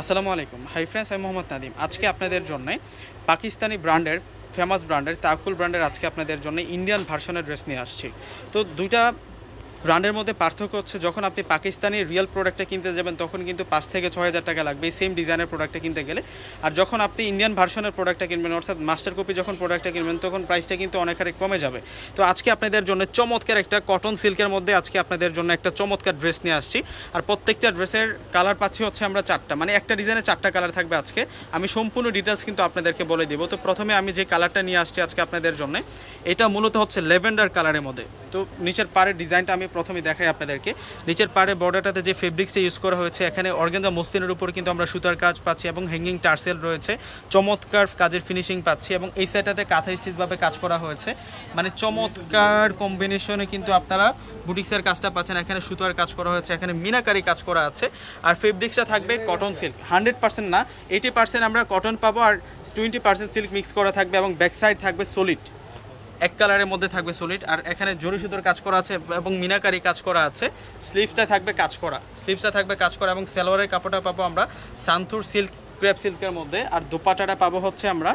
আসসালামু আলাইকুম। Hi friends, আমি মোহাম্মদ নাদিম। আজকে আপনাদের জন্য পাকিস্তানি ব্র্যান্ডের ফেমাস ব্র্যান্ডের তাওয়াক্কুল ব্র্যান্ডের আজকে আপনাদের জন্য ইন্ডিয়ান ভার্সনের ড্রেস নিয়ে আসছি। তো দুইটা ব্র্যান্ডের মধ্যে পার্থক্য হচ্ছে, যখন আপনি পাকিস্তানি রিয়েল প্রোডাক্টটা কিনতে যাবেন তখন কিন্তু 5 থেকে 6 হাজার টাকা লাগবে এই সেম ডিজাইনের প্রোডাক্টটা কিনতে গেলে। আর যখন আপনি ইন্ডিয়ান ভার্সনের প্রোডাক্টটা কিনবেন, অর্থাৎ মাস্টার কপি যখন প্রোডাক্টটা কিনবেন, তখন প্রাইসটা কিন্তু অনেক হারে কমে যাবে। তো আজকে আপনাদের জন্য চমৎকার একটা কটন সিল্কের মধ্যে আজকে আপনাদের জন্য একটা চমৎকার ড্রেস নিয়ে আসছি। আর প্রত্যেকটা ড্রেসের কালার পাচ্ছি হচ্ছে আমরা 4টা, মানে একটা ডিজাইনে 4টা কালার থাকবে। আজকে আমি সম্পূর্ণ ডিটেলস কিন্তু আপনাদেরকে বলে দিব। তো প্রথমে আমি যে কালারটা নিয়ে আসছি আজকে আপনাদের জন্য, এটা মূলত হচ্ছে ল্যাভেন্ডার কালারের মধ্যে। তো নিচের পাড়ের ডিজাইনটা আমি প্রথমে দেখাই আপনাদেরকে। নিচের পাড়ে বর্ডারটাতে যে ফেব্রিক্সে ইউজ করা হয়েছে, এখানে অর্গানজা মসলিনের উপর কিন্তু আমরা সুতার কাজ পাচ্ছি এবং হ্যাঙ্গিং টার্সেল রয়েছে, চমৎকার কাজের ফিনিশিং পাচ্ছি। এবং এই সাইডটাতে কাঁথা স্টিচভাবে কাজ করা হয়েছে, মানে চমৎকার কম্বিনেশনে কিন্তু আপনারা বুটিক্সের কাজটা পাচ্ছেন। এখানে সুতার কাজ করা হয়েছে, এখানে মিনাকারি কাজ করা আছে। আর ফেব্রিক্সটা থাকবে কটন সিল্ক, 100% না 80% আমরা কটন পাবো, আর 20% সিল্ক মিক্স করা থাকবে। এবং ব্যাক সাইড থাকবে সলিড, এক কালারের মধ্যে থাকবে সলিড। আর এখানে জরি সুতোর কাজ করা আছে এবং মিনাকারি কাজ করা আছে। স্লিভসটা থাকবে কাজ করা, এবং সালোয়ারের কাপড়টা পাবো আমরা সান্থুর সিল্ক, ক্রেপ সিল্কের মধ্যে। আর দোপাট্টাটা পাবো হচ্ছে আমরা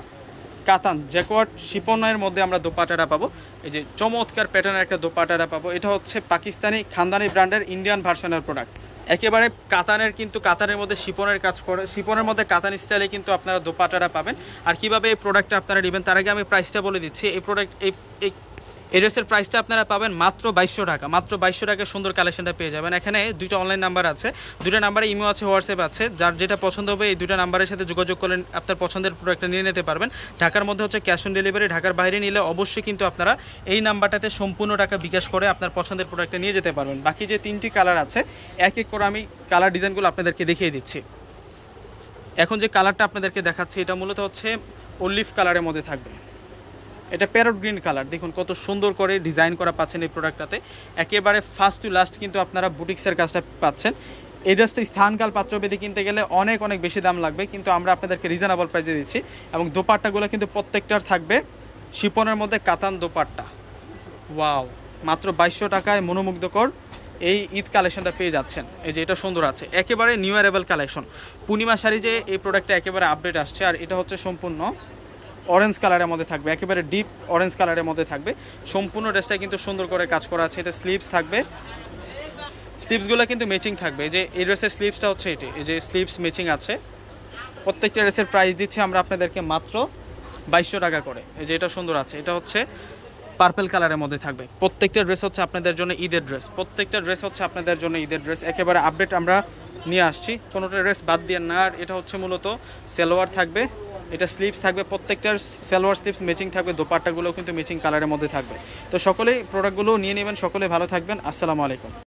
কাতান জ্যাকওয়ার্ড শিপনের মধ্যে আমরা দোপাট্টাটা পাবো। এই যে চমৎকার প্যাটার্নের একটা দোপাট্টাটা পাবো। এটা হচ্ছে পাকিস্তানি খানদানি ব্র্যান্ডের ইন্ডিয়ান ভার্সনের প্রোডাক্ট, একেবারে কাতানের, কিন্তু কাতানের মধ্যে শিপনের কাজ করে, শিপনের মধ্যে কাতান স্টাইলে কিন্তু আপনারা দোপাট্টাটা পাবেন। আর কিভাবে এই প্রোডাক্টটা আপনারা নেবেন তার আগে আমি প্রাইসটা বলে দিচ্ছি। এই প্রোডাক্ট এই ড্রেসের প্রাইসটা আপনারা পাবেন মাত্র 2200 টাকা। মাত্র 2200 টাকায় সুন্দর কালেকশনটা পেয়ে যাবেন। এখানে দুইটা অনলাইন নাম্বার আছে, দুইটা নাম্বারে ইমো আছে, হোয়াটসঅ্যাপ আছে। যার যেটা পছন্দ হবে এই দুইটা নাম্বারের সাথে যোগাযোগ করলে আপনার পছন্দের প্রোডাক্টটা নিয়ে নিতে পারবেন। ঢাকার মধ্যে হচ্ছে ক্যাশ অন ডেলিভারি, ঢাকার বাইরে নিলে অবশ্যই কিন্তু আপনারা এই নাম্বারটাতে সম্পূর্ণ টাকা বিকাশ করে আপনার পছন্দের প্রোডাক্টটা নিয়ে যেতে পারবেন। বাকি যে 3টি কালার আছে, এক এক করে আমি কালার ডিজাইনগুলো আপনাদেরকে দেখিয়ে দিচ্ছি। এখন যে কালারটা আপনাদেরকে দেখাচ্ছি এটা মূলত হচ্ছে অলিভ কালারের মধ্যে থাকবে। এটা প্যারট গ্রিন কালার, দেখুন কত সুন্দর করে ডিজাইন করা পাচ্ছেন এই প্রোডাক্টটাতে। একেবারে ফার্স্ট টু লাস্ট কিন্তু আপনারা বুটিক্সের কাজটা পাচ্ছেন। এই ড্রেসটা স্থানকাল পাত্রভেদে কিনতে গেলে অনেক অনেক বেশি দাম লাগবে, কিন্তু আমরা আপনাদেরকে রিজনেবল প্রাইসে দিচ্ছি। এবং দোপাট্টাগুলো কিন্তু প্রত্যেকটার থাকবে শিপনের মধ্যে কাতান দোপাট্টা। ওয়াও, মাত্র 2200 টাকায় মনোমুগ্ধকর এই ঈদ কালেকশনটা পেয়ে যাচ্ছেন। এই যে এটা সুন্দর আছে, একেবারে নিউ অ্যারাইভাল কালেকশন। পূর্ণিমা শাড়ি যে এই প্রোডাক্টটা একেবারে আপডেট আসছে। আর এটা হচ্ছে সম্পূর্ণ অরেঞ্জ কালারের মধ্যে থাকবে, একেবারে ডিপ অরেঞ্জ কালারের মধ্যে থাকবে। সম্পূর্ণ ড্রেসটা কিন্তু সুন্দর করে কাজ করা আছে। এটা স্লিভস থাকবে, স্লিভসগুলো কিন্তু ম্যাচিং থাকবে। এই যে এই ড্রেসের স্লিভসটা হচ্ছে এটি, এই যে স্লিভস ম্যাচিং আছে। প্রত্যেকটা ড্রেসের প্রাইস দিচ্ছি আমরা আপনাদেরকে মাত্র 2200 টাকা করে। এই যে এটা সুন্দর আছে, এটা হচ্ছে পার্পল কালারের মধ্যে থাকবে। প্রত্যেকটা ড্রেস হচ্ছে আপনাদের জন্য ঈদের ড্রেস, একেবারে আপডেট আমরা নিয়ে আসছি, কোনোটা ড্রেস বাদ দিয়ে না। আর এটা হচ্ছে মূলত সালোয়ার থাকবে, এটা স্লিভস থাকবে, প্রত্যেকটার সালোয়ার স্লিভস ম্যাচিং থাকবে, দোপাট্টাগুলোও কিন্তু ম্যাচিং কালারের মধ্যে থাকবে। তো সকলেই প্রোডাক্টগুলো নিয়ে নেবেন, সকলে ভালো থাকবেন। আসসালামু আলাইকুম।